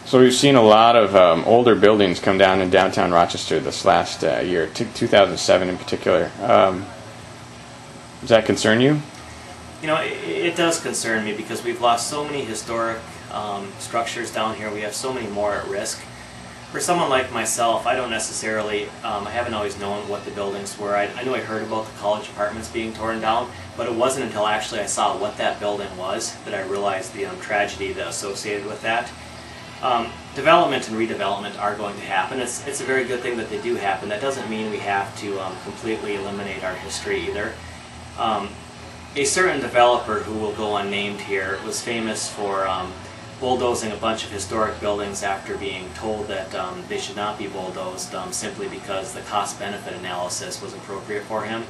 So we've seen a lot of older buildings come down in downtown Rochester this last year, 2007 in particular. Does that concern you? You know, it does concern me because we've lost so many historic structures down here. We have so many more at risk. For someone like myself, I don't necessarily, I haven't always known what the buildings were. I knew I heard about the college apartments being torn down, but it wasn't until actually I saw what that building was that I realized the tragedy that associated with that. Development and redevelopment are going to happen. It's a very good thing that they do happen. That doesn't mean we have to completely eliminate our history either. A certain developer who will go unnamed here was famous for bulldozing a bunch of historic buildings after being told that they should not be bulldozed simply because the cost-benefit analysis was appropriate for him.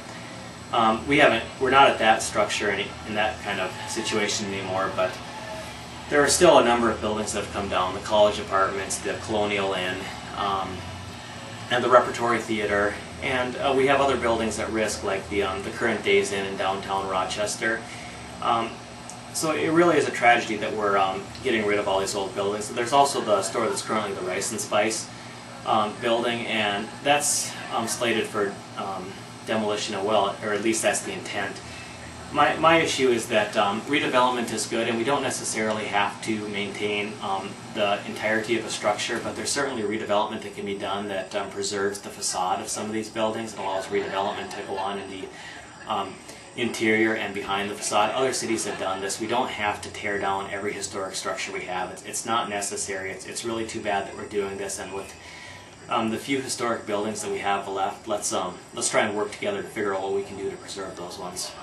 We're not at that structure in that kind of situation anymore, but there are still a number of buildings that have come down, the college apartments, the Colonial Inn, and the Repertory Theater, and we have other buildings at risk like the current Days Inn in downtown Rochester. So it really is a tragedy that we're getting rid of all these old buildings. There's also the store that's currently the Rice and Spice building, and that's slated for demolition as well, or at least that's the intent. My issue is that redevelopment is good, and we don't necessarily have to maintain the entirety of a structure, but there's certainly redevelopment that can be done that preserves the facade of some of these buildings and allows redevelopment to go on in the interior and behind the facade. Other cities have done this. We don't have to tear down every historic structure we have. It's not necessary. It's really too bad that we're doing this, and with the few historic buildings that we have left, let's try and work together to figure out what we can do to preserve those ones.